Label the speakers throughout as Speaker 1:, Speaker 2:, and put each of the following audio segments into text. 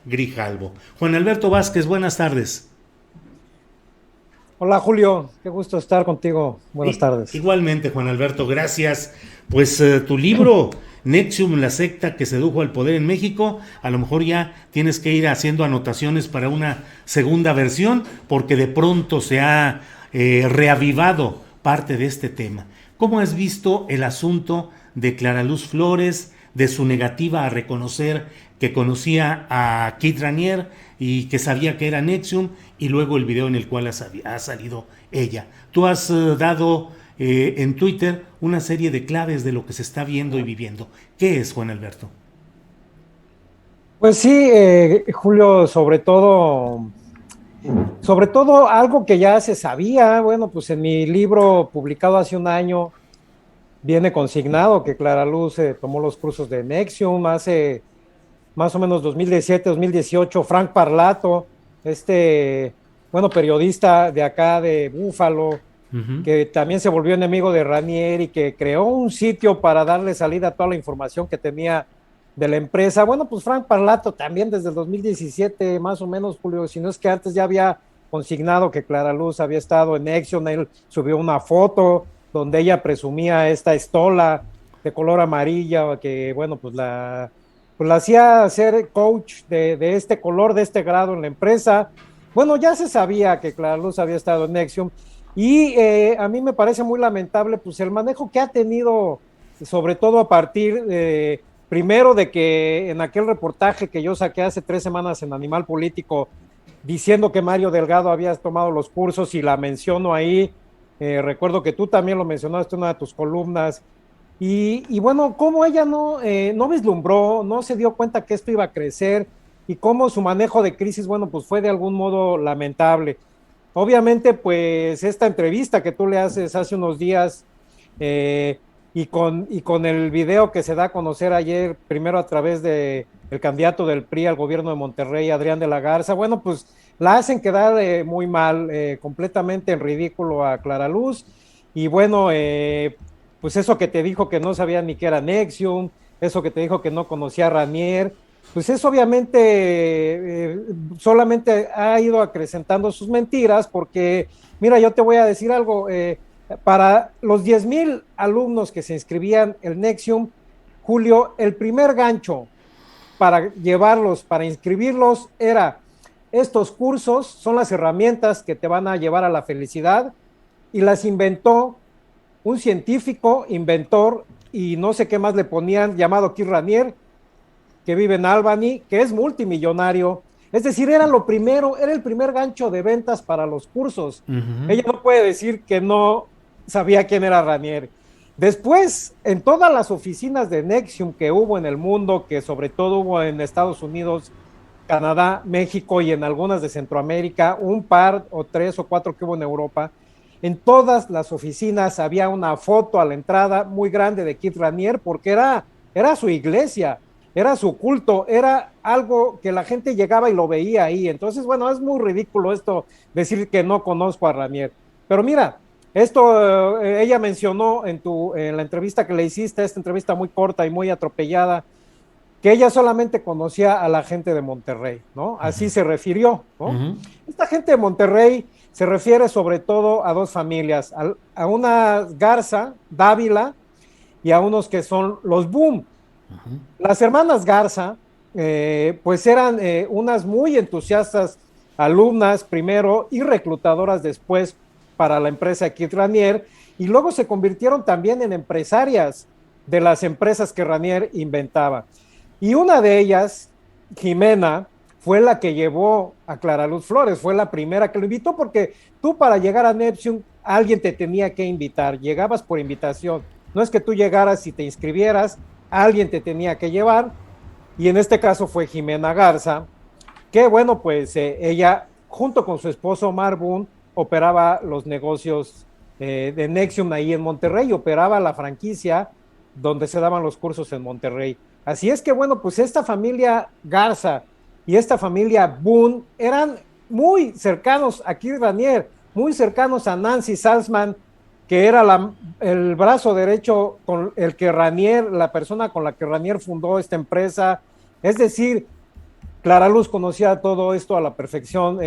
Speaker 1: Grijalvo. Juan Alberto Vázquez, buenas tardes.
Speaker 2: Hola Julio, qué gusto estar contigo. Buenas tardes.
Speaker 1: Igualmente, Juan Alberto, gracias. Pues tu libro, Nexium, la secta que sedujo al poder en México, a lo mejor ya tienes que ir haciendo anotaciones para una segunda versión, porque de pronto se ha reavivado parte de este tema. ¿Cómo has visto el asunto de Clara Luz Flores, de su negativa a reconocer que conocía a Kit Ranier y que sabía que era Nexium, y luego el video en el cual ha salido ella? Tú has dado en Twitter una serie de claves de lo que se está viendo y viviendo. ¿Qué es, Juan Alberto?
Speaker 2: Pues sí, Julio, sobre todo algo que ya se sabía. Bueno, pues en mi libro publicado hace un año viene consignado que Clara Luz tomó los cursos de Nexium hace más o menos 2017, 2018. Frank Parlato, bueno, periodista de acá de Búfalo,
Speaker 1: Uh -huh.
Speaker 2: que también se volvió enemigo de Ranier y que creó un sitio para darle salida a toda la información que tenía de la empresa. Bueno, pues Frank Parlato también desde el 2017, más o menos, Julio, si no es que antes ya había consignado que Clara Luz había estado en Nexium. Él subió una foto donde ella presumía esta estola de color amarilla, que bueno, pues la hacía ser coach de este color, de este grado en la empresa. Bueno, ya se sabía que Clara Luz había estado en Nexium, y a mí me parece muy lamentable pues el manejo que ha tenido, sobre todo a partir primero de que en aquel reportaje que yo saqué hace 3 semanas en Animal Político, diciendo que Mario Delgado había tomado los cursos, y la menciono ahí. Recuerdo que tú también lo mencionaste en una de tus columnas. Y bueno, cómo ella no vislumbró, no se dio cuenta que esto iba a crecer, y cómo su manejo de crisis, bueno, pues fue de algún modo lamentable. Obviamente, pues esta entrevista que tú le haces hace unos días, eh, y con el video que se da a conocer ayer, primero a través de el candidato del PRI al gobierno de Monterrey, Adrián de la Garza, bueno, pues la hacen quedar muy mal, completamente en ridículo a Clara Luz. Y bueno, pues eso que te dijo que no sabía ni qué era Nexium, eso que te dijo que no conocía a Ranier, pues eso obviamente solamente ha ido acrecentando sus mentiras, porque, mira, yo te voy a decir algo. Para los 10,000 alumnos que se inscribían en Nexium, Julio, el primer gancho para llevarlos, para inscribirlos, era: estos cursos son las herramientas que te van a llevar a la felicidad, y las inventó un científico, inventor, y no sé qué más le ponían, llamado Kit Ranier, que vive en Albany, que es multimillonario. Es decir, era lo primero, era el primer gancho de ventas para los cursos.
Speaker 1: Uh -huh.
Speaker 2: Ella no puede decir que no sabía quién era Ranier. Después, en todas las oficinas de Nexium que hubo en el mundo, que sobre todo hubo en Estados Unidos, Canadá, México y en algunas de Centroamérica, un par o 3 o 4 que hubo en Europa, en todas las oficinas había una foto a la entrada muy grande de Kit Ranier, porque era su iglesia, era su culto, era algo que la gente llegaba y lo veía ahí. Entonces, bueno, es muy ridículo esto, decir que no conozco a Ranier. Pero mira, esto ella mencionó en la entrevista que le hiciste, esta entrevista muy corta y muy atropellada, que ella solamente conocía a la gente de Monterrey, ¿no?
Speaker 1: Uh -huh.
Speaker 2: Así se refirió,
Speaker 1: Uh
Speaker 2: ¿no?
Speaker 1: -huh.
Speaker 2: Esta gente de Monterrey se refiere sobre todo a dos familias, a una Garza, Dávila, y a unos que son los Boom.
Speaker 1: Uh -huh.
Speaker 2: Las hermanas Garza, pues eran unas muy entusiastas alumnas primero y reclutadoras después para la empresa Kit Ranier, y luego se convirtieron también en empresarias de las empresas que Ranier inventaba. Y una de ellas, Jimena, fue la que llevó a Clara Luz Flores, fue la primera que lo invitó, porque tú, para llegar a Neptune, alguien te tenía que invitar, llegabas por invitación, no es que tú llegaras y te inscribieras, alguien te tenía que llevar. Y en este caso fue Jimena Garza, que bueno, pues ella junto con su esposo Omar Boone operaba los negocios de Nexium ahí en Monterrey, operaba la franquicia donde se daban los cursos en Monterrey. Así es que bueno, pues esta familia Garza y esta familia Boone eran muy cercanos a Kit Ranier, muy cercanos a Nancy Salzman, que era el brazo derecho con el que Ranier, la persona con la que Ranier fundó esta empresa. Es decir, Clara Luz conocía todo esto a la perfección,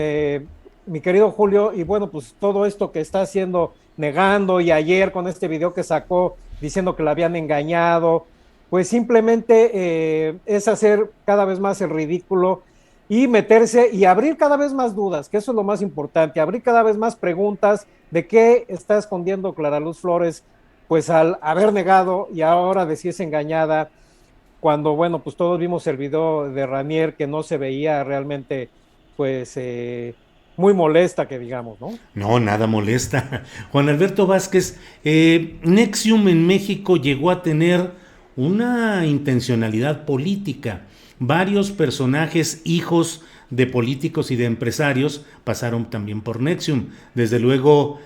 Speaker 2: mi querido Julio, y bueno, pues todo esto que está haciendo, negando, y ayer con este video que sacó diciendo que la habían engañado, pues simplemente es hacer cada vez más el ridículo y meterse y abrir cada vez más dudas, que eso es lo más importante, abrir cada vez más preguntas de qué está escondiendo Clara Luz Flores, pues al haber negado y ahora decirse engañada, cuando, bueno, pues todos vimos el video de Ranier que no se veía realmente, pues, muy molesta, que digamos, ¿no?
Speaker 1: No, nada molesta. Juan Alberto Vázquez, Nexium en México llegó a tener una intencionalidad política. Varios personajes, hijos de políticos y de empresarios, pasaron también por Nexium. Desde luego,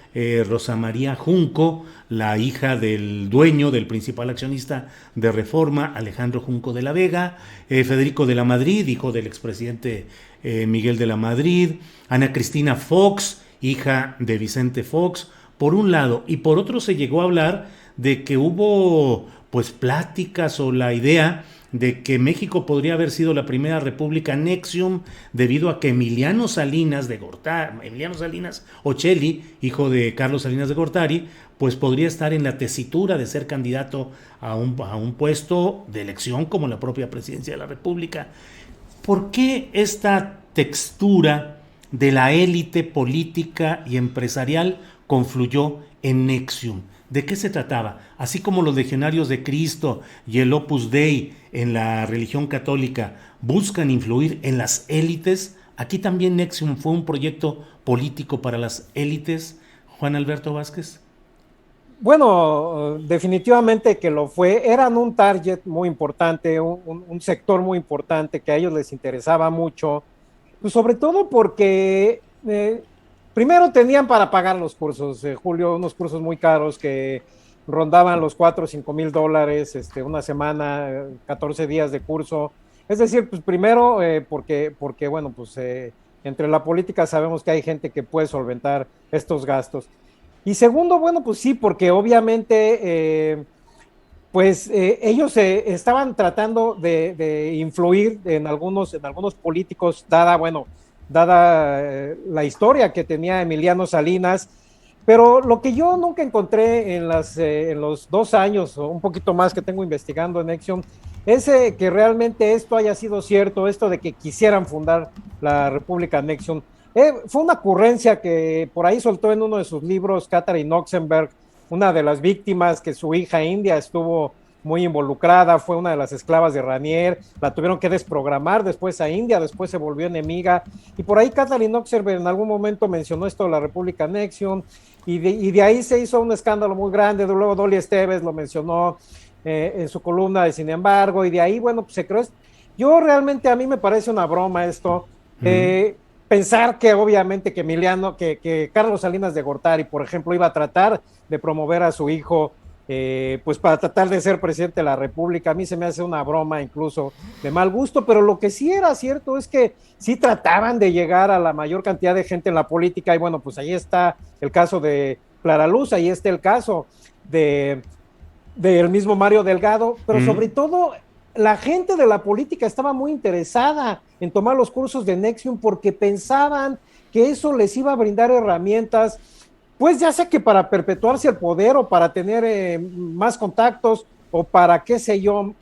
Speaker 1: Rosa María Junco, la hija del dueño, del principal accionista de Reforma, Alejandro Junco de la Vega, Federico de la Madrid, hijo del expresidente Miguel de la Madrid, Ana Cristina Fox, hija de Vicente Fox, por un lado, y por otro se llegó a hablar de que hubo pues pláticas o la idea de que México podría haber sido la primera república Nexium debido a que Emiliano Salinas de Gortari, Emiliano Salinas Ocelli, hijo de Carlos Salinas de Gortari, pues podría estar en la tesitura de ser candidato a un puesto de elección como la propia presidencia de la República. ¿Por qué esta textura de la élite política y empresarial confluyó en Nexium? ¿De qué se trataba? Así como los legionarios de Cristo y el Opus Dei en la religión católica buscan influir en las élites, aquí también Nexium fue un proyecto político para las élites. Juan Alberto Vázquez.
Speaker 2: Bueno, definitivamente que lo fue. Eran un target muy importante, un sector muy importante que a ellos les interesaba mucho, pues sobre todo porque primero tenían para pagar los cursos, Julio, unos cursos muy caros que rondaban los 4 o 5 mil dólares, una semana, 14 días de curso. Es decir, pues primero porque bueno, pues entre la política sabemos que hay gente que puede solventar estos gastos. Y segundo, bueno, pues sí, porque obviamente pues ellos estaban tratando de influir en algunos políticos, dada la historia que tenía Emiliano Salinas, pero lo que yo nunca encontré en los 2 años o un poquito más que tengo investigando en Nexium es que realmente esto haya sido cierto, esto de que quisieran fundar la República Nexium. Fue una ocurrencia que por ahí soltó en uno de sus libros Catherine Oxenberg, una de las víctimas que su hija India estuvo muy involucrada, fue una de las esclavas de Ranier, la tuvieron que desprogramar después a India, después se volvió enemiga, y por ahí Catherine Oxenberg en algún momento mencionó esto de la República Nexium, y de ahí se hizo un escándalo muy grande, luego Dolly Esteves lo mencionó en su columna de Sin embargo, y de ahí, bueno, pues se creó. Yo realmente a mí me parece una broma esto, pensar que obviamente que que Carlos Salinas de Gortari, por ejemplo, iba a tratar de promover a su hijo, pues para tratar de ser presidente de la República, a mí se me hace una broma incluso de mal gusto, pero lo que sí era cierto es que sí trataban de llegar a la mayor cantidad de gente en la política, y bueno, pues ahí está el caso de Clara Luz, ahí está el caso del mismo Mario Delgado, pero sobre todo la gente de la política estaba muy interesada en tomar los cursos de Nexium porque pensaban que eso les iba a brindar herramientas, pues ya sea que para perpetuarse el poder o para tener más contactos o para qué sé yo,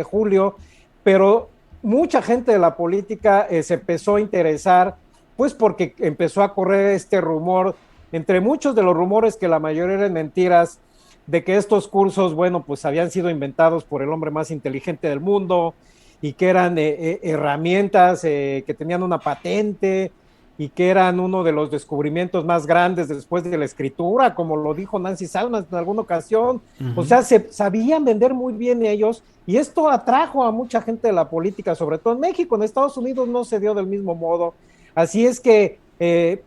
Speaker 2: Julio, pero mucha gente de la política se empezó a interesar, pues porque empezó a correr este rumor, entre muchos de los rumores que la mayoría eran mentiras, de que estos cursos, bueno, pues habían sido inventados por el hombre más inteligente del mundo y que eran herramientas que tenían una patente y que eran uno de los descubrimientos más grandes después de la escritura, como lo dijo Nancy Salman en alguna ocasión. O sea, se sabían vender muy bien ellos, y esto atrajo a mucha gente de la política, sobre todo en México. En Estados Unidos no se dio del mismo modo. Así es que,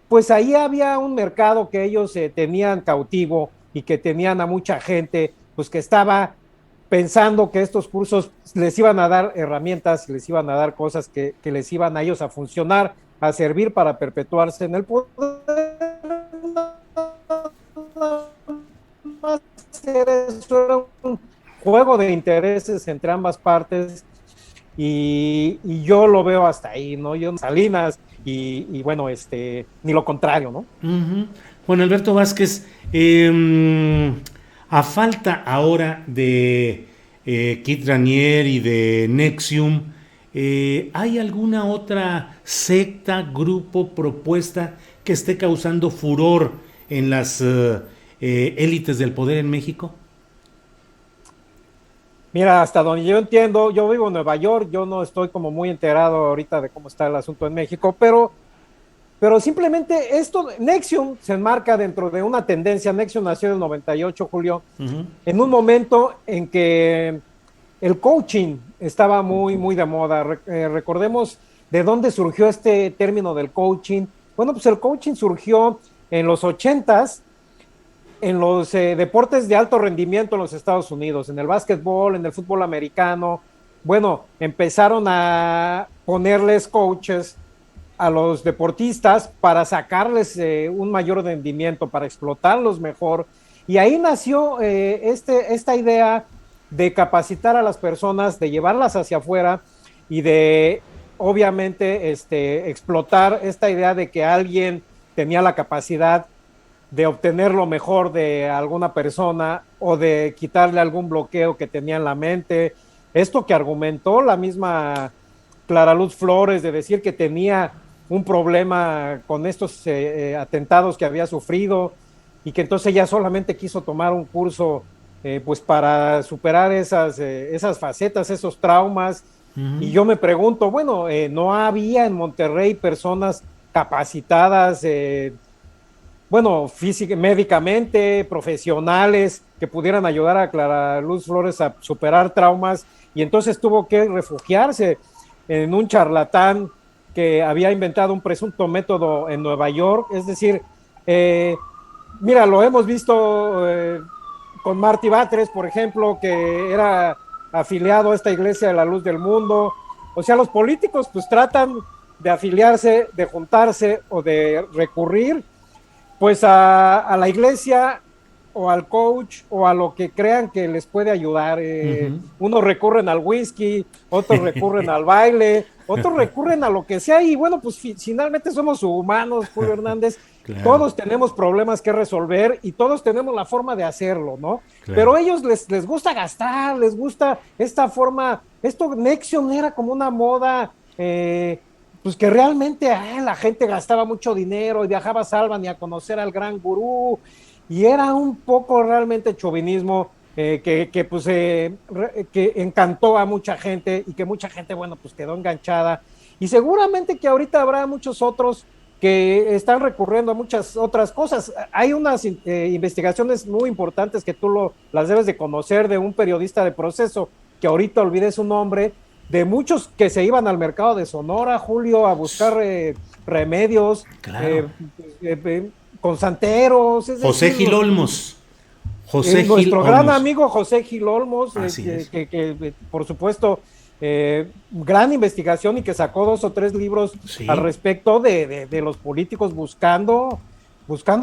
Speaker 2: pues ahí había un mercado que ellos tenían cautivo y que tenían a mucha gente, pues que estaba pensando que estos cursos les iban a dar herramientas, les iban a dar cosas que les iban a ellos a funcionar, a servir para perpetuarse en el poder. Eso era un juego de intereses entre ambas partes, y yo lo veo hasta ahí, ¿no? Yo Salinas bueno, ni lo contrario, ¿no?
Speaker 1: Ujú. Juan Alberto Vázquez, a falta ahora de Kit Ranier y de Nexium, ¿hay alguna otra secta, grupo, propuesta que esté causando furor en las élites del poder en México?
Speaker 2: Mira, hasta donde yo entiendo, yo vivo en Nueva York, yo no estoy como muy enterado ahorita de cómo está el asunto en México, pero simplemente esto, Nexium se enmarca dentro de una tendencia. Nexium nació en el 98, Julio,
Speaker 1: Ujú.
Speaker 2: en un momento en que el coaching estaba muy, muy de moda. Recordemos de dónde surgió este término del coaching. Bueno, pues el coaching surgió en los 80s en los deportes de alto rendimiento en los Estados Unidos, en el básquetbol, en el fútbol americano. Bueno, empezaron a ponerles coaches a los deportistas para sacarles un mayor rendimiento, para explotarlos mejor. Y ahí nació esta idea de capacitar a las personas, de llevarlas hacia afuera y de, obviamente, explotar esta idea de que alguien tenía la capacidad de obtener lo mejor de alguna persona o de quitarle algún bloqueo que tenía en la mente. Esto que argumentó la misma Clara Luz Flores de decir que tenía un problema con estos atentados que había sufrido y que entonces ella solamente quiso tomar un curso pues para superar esas facetas, esos traumas. Y
Speaker 1: Ujú.
Speaker 2: yo me pregunto, bueno, ¿no había en Monterrey personas capacitadas, bueno, médicamente, profesionales que pudieran ayudar a Clara Luz Flores a superar traumas? Y entonces tuvo que refugiarse en un charlatán que había inventado un presunto método en Nueva York. Es decir, eh, mira, lo hemos visto con Martí Batres, por ejemplo, que era afiliado a esta iglesia de la Luz del Mundo. O sea, los políticos pues tratan de afiliarse, de juntarse o de recurrir pues a la iglesia o al coach o a lo que crean que les puede ayudar.
Speaker 1: Ujú.
Speaker 2: Unos recurren al whisky, otros recurren al baile, otros recurren a lo que sea y bueno, pues finalmente somos humanos, Julio Hernández.
Speaker 1: Claro,
Speaker 2: Todos tenemos problemas que resolver y todos tenemos la forma de hacerlo, ¿no?
Speaker 1: claro.
Speaker 2: Pero a ellos les gusta gastar, les gusta esta forma. Esto Nexion era como una moda, pues que realmente la gente gastaba mucho dinero y viajaba a Salvan y a conocer al gran gurú, y era un poco realmente chauvinismo pues que encantó a mucha gente y que mucha gente, bueno, pues quedó enganchada. Y seguramente que ahorita habrá muchos otros que están recurriendo a muchas otras cosas. Hay unas investigaciones muy importantes que las debes de conocer, de un periodista de Proceso, que ahorita olvidé su nombre, de muchos que se iban al mercado de Sonora, Julio, a buscar remedios
Speaker 1: Claro.
Speaker 2: con santeros. Es
Speaker 1: José
Speaker 2: decir,
Speaker 1: Gil Olmos. José Gil
Speaker 2: nuestro gran
Speaker 1: Olmos.
Speaker 2: amigo José Gil Olmos,
Speaker 1: Así es.
Speaker 2: por supuesto, gran investigación y que sacó 2 o 3 libros al
Speaker 1: Sí,
Speaker 2: respecto de los políticos buscando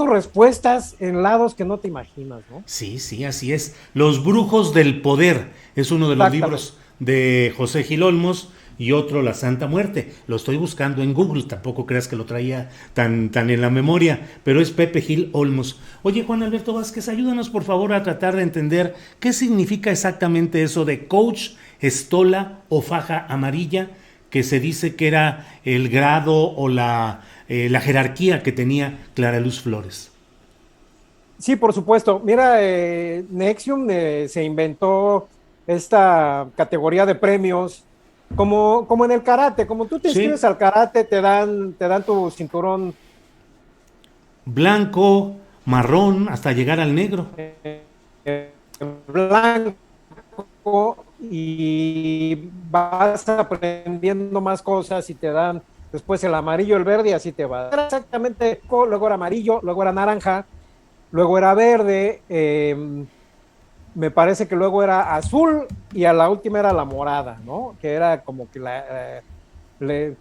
Speaker 2: respuestas en lados que no te imaginas, ¿no?
Speaker 1: sí, sí, así es. Los brujos del poder es uno de los
Speaker 2: Exactamente.
Speaker 1: libros de José Gil Olmos y otro La Santa Muerte. Lo estoy buscando en Google, tampoco creas que lo traía tan en la memoria, pero es Pepe Gil Olmos. Oye, Juan Alberto Vázquez, ayúdanos por favor a tratar de entender qué significa exactamente eso de coach, estola o faja amarilla, que se dice que era el grado o la jerarquía que tenía Clara Luz Flores.
Speaker 2: Sí, por supuesto. Mira, Nexium se inventó esta categoría de premios como en el karate. Como tú te inscribes
Speaker 1: Sí,
Speaker 2: al karate, te dan tu cinturón
Speaker 1: blanco, marrón, hasta llegar al negro.
Speaker 2: blanco y vas aprendiendo más cosas y te dan después el amarillo, el verde y así te va. Era exactamente, luego era amarillo, luego era naranja, luego era verde, me parece que luego era azul y a la última era la morada, ¿no? Que era como que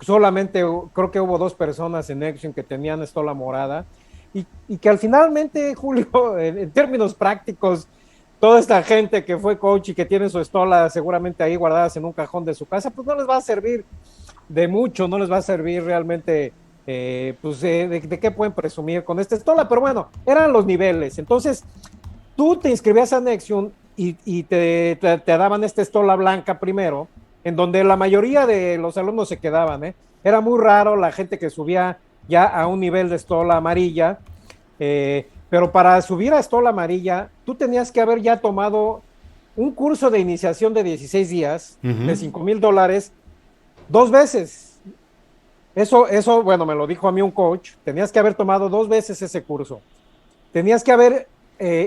Speaker 2: solamente creo que hubo 2 personas en Nexium que tenían esto la morada y que al finalmente, Julio, en términos prácticos, toda esta gente que fue coach y que tiene su estola seguramente ahí guardadas en un cajón de su casa, pues no les va a servir de mucho, no les va a servir realmente, pues de qué pueden presumir con esta estola, pero bueno, eran los niveles. Entonces, tú te inscribías a Nexium y te daban esta estola blanca primero, en donde la mayoría de los alumnos se quedaban, ¿eh? Era muy raro la gente que subía ya a un nivel de estola amarilla, pero para subir a estola amarilla, tú tenías que haber ya tomado un curso de iniciación de 16 días, de $5,000, 2 veces. Eso, bueno, me lo dijo a mí un coach, tenías que haber tomado 2 veces ese curso. Tenías que haber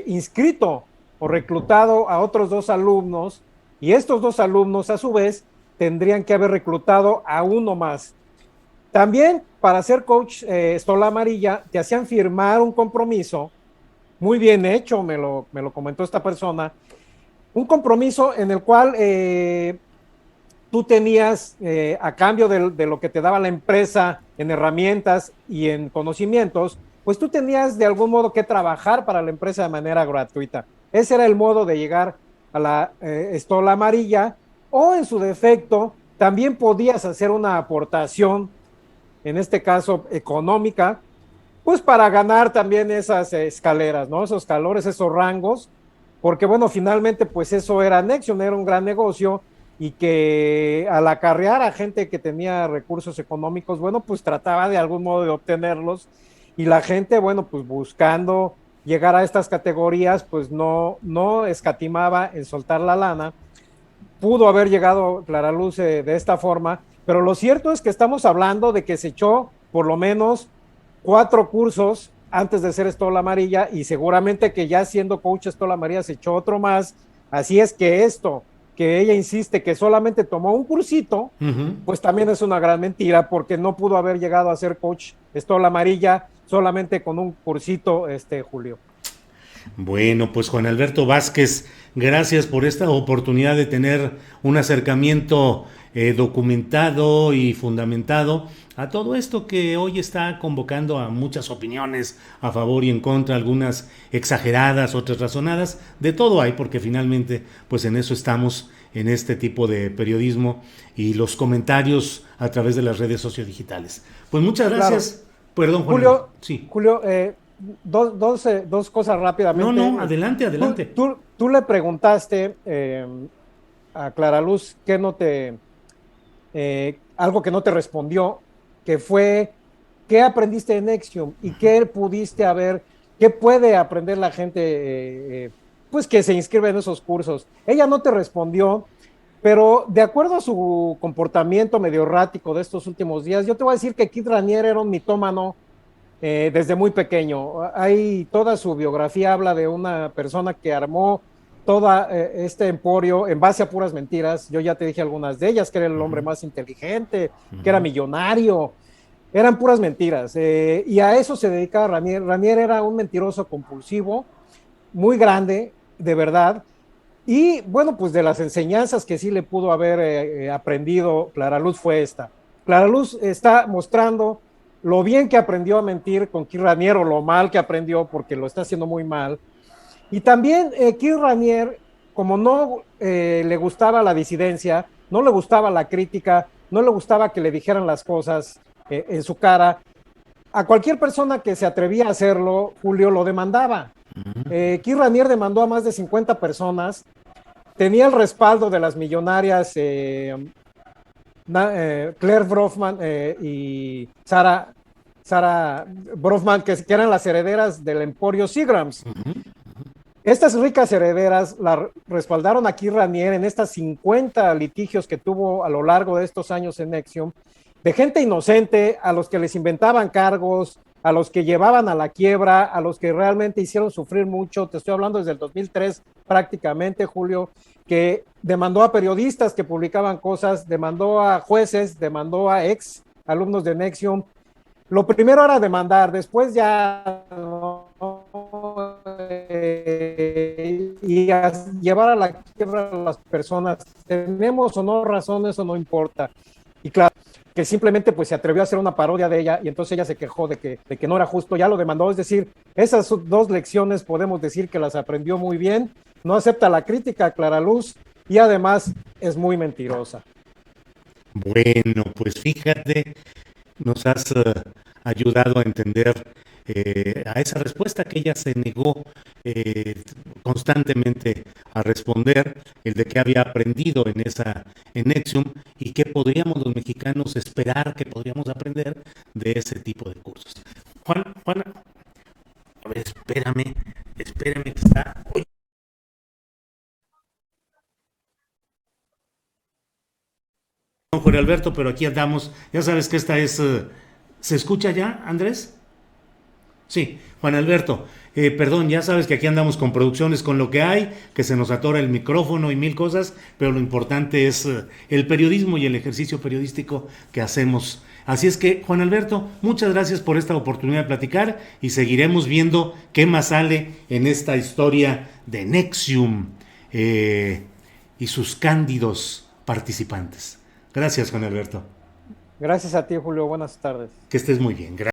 Speaker 2: inscrito o reclutado a otros 2 alumnos, y estos 2 alumnos, a su vez, tendrían que haber reclutado a uno más. También, para ser coach estola amarilla, te hacían firmar un compromiso, muy bien hecho, me lo comentó esta persona, un compromiso en el cual tú tenías, a cambio de lo que te daba la empresa en herramientas y en conocimientos, pues tú tenías de algún modo que trabajar para la empresa de manera gratuita. Ese era el modo de llegar a la estola amarilla, o en su defecto, también podías hacer una aportación, en este caso económica, pues para ganar también esas escaleras, ¿no? Esos calores, esos rangos, porque bueno, finalmente pues eso era Nexium, era un gran negocio, y que al acarrear a gente que tenía recursos económicos, bueno, pues trataba de algún modo de obtenerlos, y la gente, bueno, pues buscando llegar a estas categorías, pues no escatimaba en soltar la lana. Pudo haber llegado Claraluz de esta forma, pero lo cierto es que estamos hablando de que se echó por lo menos 4 cursos antes de ser estola amarilla, y seguramente que ya siendo coach estola amarilla se echó otro más. Así es que esto, que ella insiste que solamente tomó un cursito, pues también es una gran mentira, porque no pudo haber llegado a ser coach estola amarilla solamente con un cursito, Julio.
Speaker 1: Bueno, pues Juan Alberto Vázquez, gracias por esta oportunidad de tener un acercamiento documentado y fundamentado a todo esto que hoy está convocando a muchas opiniones a favor y en contra, algunas exageradas, otras razonadas, de todo hay, porque finalmente pues en eso estamos, en este tipo de periodismo y los comentarios a través de las redes sociodigitales. Pues muchas gracias. Claro. Perdón, Juan.
Speaker 2: Julio,
Speaker 1: sí.
Speaker 2: Julio, dos cosas rápidamente.
Speaker 1: No, adelante.
Speaker 2: Tú le preguntaste a Claraluz que no te, algo que no te respondió, que fue qué aprendiste en Nexium y qué pudiste haber, qué puede aprender la gente, pues que se inscribe en esos cursos. Ella no te respondió, pero de acuerdo a su comportamiento medio errático de estos últimos días, yo te voy a decir que Keith Raniere era un mitómano desde muy pequeño. Hay toda su biografía, habla de una persona que armó todo este emporio en base a puras mentiras. Yo ya te dije algunas de ellas, que era el hombre más inteligente, que era millonario. Eran puras mentiras. Y a eso se dedicaba Raniere. Raniere era un mentiroso compulsivo, muy grande, de verdad. Y bueno, pues de las enseñanzas que sí le pudo haber aprendido Claraluz fue esta. Claraluz está mostrando lo bien que aprendió a mentir con Keith Raniere, o lo mal que aprendió, porque lo está haciendo muy mal. Y también Keith Raniere, como no le gustaba la disidencia, no le gustaba la crítica, no le gustaba que le dijeran las cosas en su cara, a cualquier persona que se atrevía a hacerlo, Julio, lo demandaba. Keith Raniere demandó a más de 50 personas, tenía el respaldo de las millonarias Claire Brofman y Sarah Brofman, que eran las herederas del emporio Seagrams. Estas ricas herederas la respaldaron a Keith Raniere en estas 50 litigios que tuvo a lo largo de estos años en Nexium, de gente inocente, a los que les inventaban cargos, a los que llevaban a la quiebra, a los que realmente hicieron sufrir mucho. Te estoy hablando desde el 2003 prácticamente, Julio, que demandó a periodistas que publicaban cosas, demandó a jueces, demandó a ex alumnos de Nexium. Lo primero era demandar, después ya y a llevar a la quiebra a las personas. Tenemos o no razón, eso no importa. Y claro, que simplemente pues se atrevió a hacer una parodia de ella, y entonces ella se quejó de que no era justo, ya lo demandó. Es decir, esas 2 lecciones podemos decir que las aprendió muy bien, no acepta la crítica a clara luz y además es muy mentirosa.
Speaker 1: Bueno, pues fíjate, nos has ayudado a entender a esa respuesta que ella se negó constantemente a responder, el de que había aprendido en Nexium y qué podríamos los mexicanos esperar que podríamos aprender de ese tipo de cursos. Juan, a ver, espérame que está. Juan Alberto, pero aquí andamos. Ya sabes que esta es. ¿Se escucha ya, Andrés? Sí, Juan Alberto, perdón, ya sabes que aquí andamos con producciones con lo que hay, que se nos atora el micrófono y mil cosas, pero lo importante es el periodismo y el ejercicio periodístico que hacemos. Así es que, Juan Alberto, muchas gracias por esta oportunidad de platicar y seguiremos viendo qué más sale en esta historia de Nexium y sus cándidos participantes. Gracias, Juan Alberto.
Speaker 2: Gracias a ti, Julio. Buenas tardes.
Speaker 1: Que estés muy bien. Gracias.